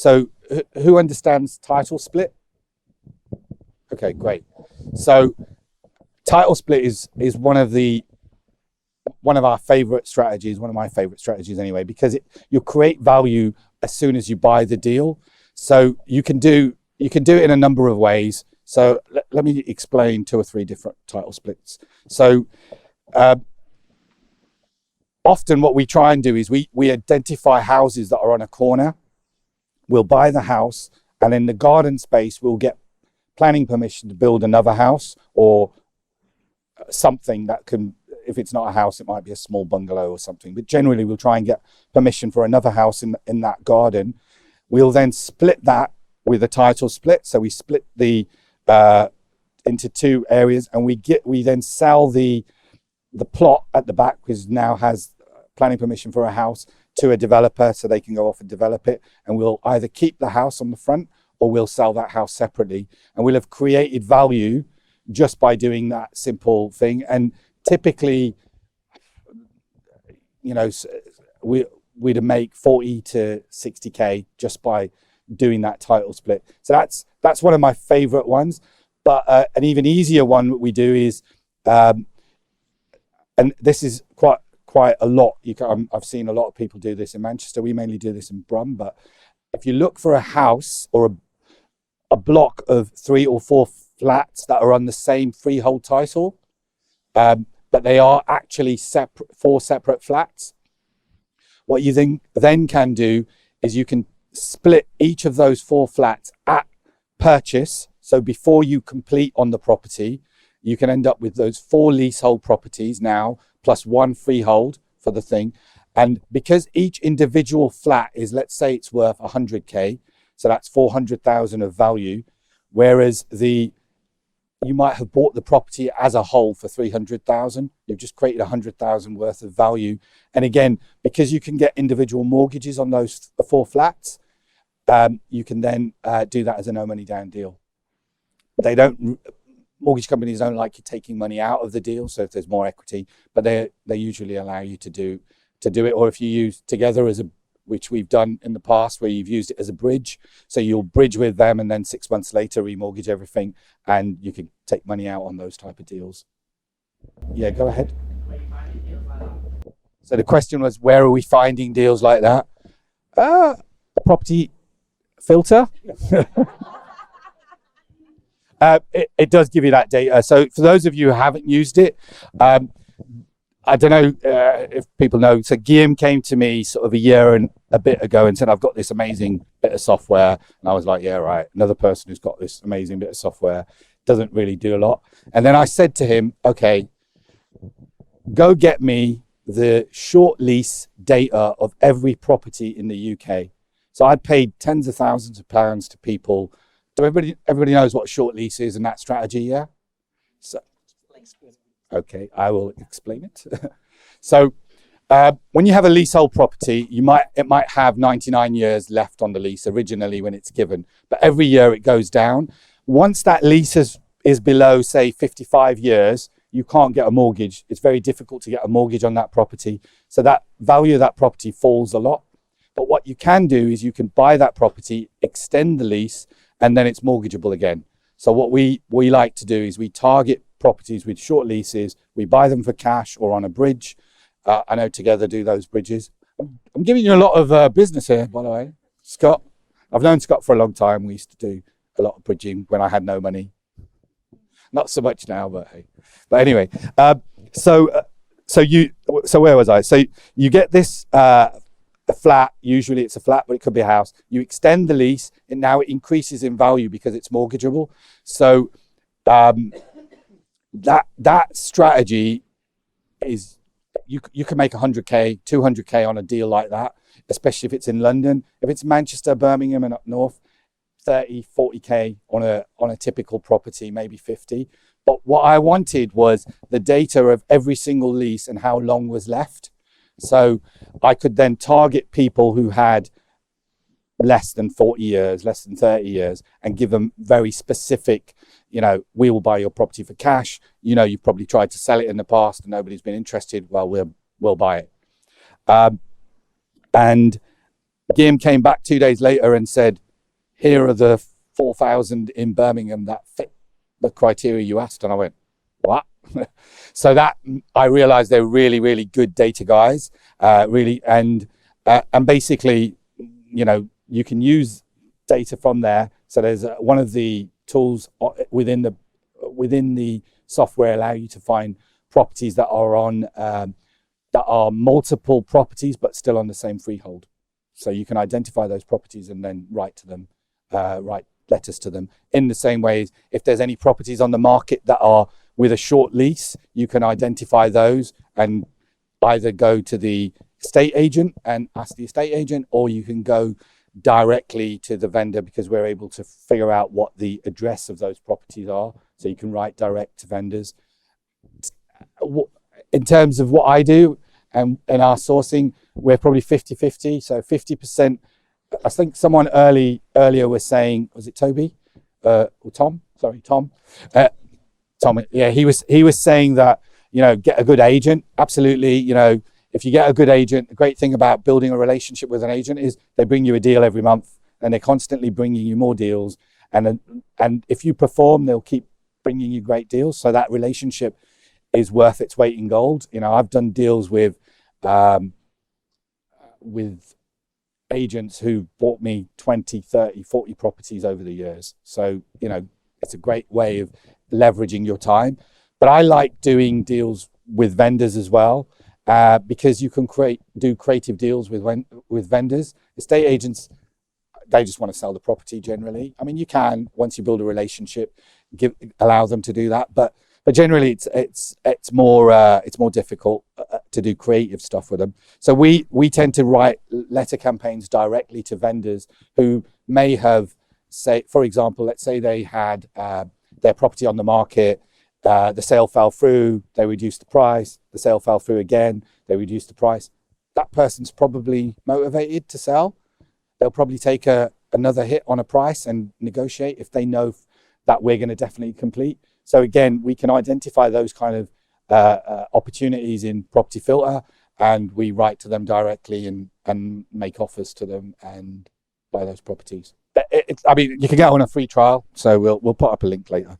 So who understands title split? Okay, great. So title split is one of our favorite strategies, one of my favorite strategies anyway, because you create value as soon as you buy the deal. So you can do it in a number of ways. So let me explain 2 or 3 different title splits. So often what we try and do is we identify houses that are on a corner. We'll buy the house, and in the garden space, we'll get planning permission to build another house or something that can, if it's not a house, it might be a small bungalow or something. But generally, we'll try and get permission for another house in that garden. We'll then split that with a title split. So we split the into 2 areas, and we then sell the plot at the back, because now has planning permission for a house, to a developer so they can go off and develop it. And we'll either keep the house on the front or we'll sell that house separately. And we'll have created value just by doing that simple thing. And typically, you know, we'd make 40 to 60K just by doing that title split. So that's one of my favorite ones. But an even easier one that we do is, and this is quite a lot. I've seen a lot of people do this in Manchester. We mainly do this in Brum. But if you look for a house or a block of 3 or 4 flats that are on the same freehold title, but they are actually 4 separate flats, what you then can do is you can split each of those 4 flats at purchase. So before you complete on the property, you can end up with those 4 leasehold properties now, plus 1 freehold for the thing. And because each individual flat is, let's say it's worth 100K, so that's 400,000 of value, whereas you might have bought the property as a whole for 300,000. You've just created 100,000 worth of value. And again, because you can get individual mortgages on those 4 flats, you can then do that as a no money down deal. Mortgage companies don't like you taking money out of the deal, so if there's more equity, but they usually allow you to do it. Or if you use together which we've done in the past, where you've used it as a bridge, so you'll bridge with them and then 6 months later remortgage everything, and you can take money out on those type of deals. Yeah, go ahead. So the question was, where are we finding deals like that? Property filter. It does give you that data. So for those of you who haven't used it, I don't know if people know. So Guillaume came to me sort of a year and a bit ago and said, I've got this amazing bit of software. And I was like, yeah, right. Another person who's got this amazing bit of software doesn't really do a lot. And then I said to him, okay, go get me the short lease data of every property in the UK. So I paid tens of thousands of pounds to people. So everybody knows what a short lease is and that strategy, yeah? So, okay, I will explain it. So when you have a leasehold property, it might have 99 years left on the lease originally when it's given, but every year it goes down. Once that lease is below, say, 55 years, you can't get a mortgage. It's very difficult to get a mortgage on that property. So that value of that property falls a lot. But what you can do is you can buy that property, extend the lease, and then it's mortgageable again. So what we like to do is we target properties with short leases. We buy them for cash or on a bridge. I know Together do those bridges. I'm giving you a lot of business here, by the way. Scott, I've known Scott for a long time. We used to do a lot of bridging when I had no money. Not so much now, but hey. But anyway, so where was I? So you get this a flat, usually it's a flat, but it could be a house. You extend the lease, and now it increases in value because it's mortgageable. So that strategy is, you can make 100K, 200K on a deal like that, especially if it's in London. If it's Manchester, Birmingham, and up north, 30, 40K on a typical property, maybe 50. But what I wanted was the data of every single lease and how long was left. So I could then target people who had less than 40 years, less than 30 years, and give them very specific, we will buy your property for cash. You've probably tried to sell it in the past and nobody's been interested. Well, we'll buy it. And Guillaume came back 2 days later and said, here are the 4,000 in Birmingham that fit the criteria you asked. And I went, what? So that I realized they're really, really good data guys, really. And basically, you know, you can use data from there. So there's one of the tools within the software allow you to find properties that are on, that are multiple properties, but still on the same freehold. So you can identify those properties and then write to them, write letters to them. In the same way, if there's any properties on the market that are with a short lease, you can identify those and either go to the estate agent and ask the estate agent, or you can go directly to the vendor, because we're able to figure out what the address of those properties are. So you can write direct to vendors. In terms of what I do and our sourcing, we're probably 50-50. So 50%, I think someone earlier was saying, was it Toby? Or Tom? Sorry, Tom. Tom, yeah, he was saying that, you know, get a good agent. Absolutely, you know, if you get a good agent, the great thing about building a relationship with an agent is they bring you a deal every month, and they're constantly bringing you more deals. And if you perform, they'll keep bringing you great deals. So that relationship is worth its weight in gold. You know, I've done deals with agents who bought me 20, 30, 40 properties over the years. So, you know, it's a great way of leveraging your time. But I like doing deals with vendors as well, because you can do creative deals with vendors. Estate agents, they just want to sell the property generally. I mean, you can, once you build a relationship, allow them to do that, but generally it's more difficult to do creative stuff with them. So we tend to write letter campaigns directly to vendors who may have, say, for example, let's say they had their property on the market, the sale fell through, they reduced the price, the sale fell through again, they reduced the price. That person's probably motivated to sell. They'll probably take another hit on a price and negotiate if they know that we're going to definitely complete. So again, we can identify those kind of opportunities in Property Filter, and we write to them directly and make offers to them and buy those properties. But I mean, you can get on a free trial, so we'll put up a link later.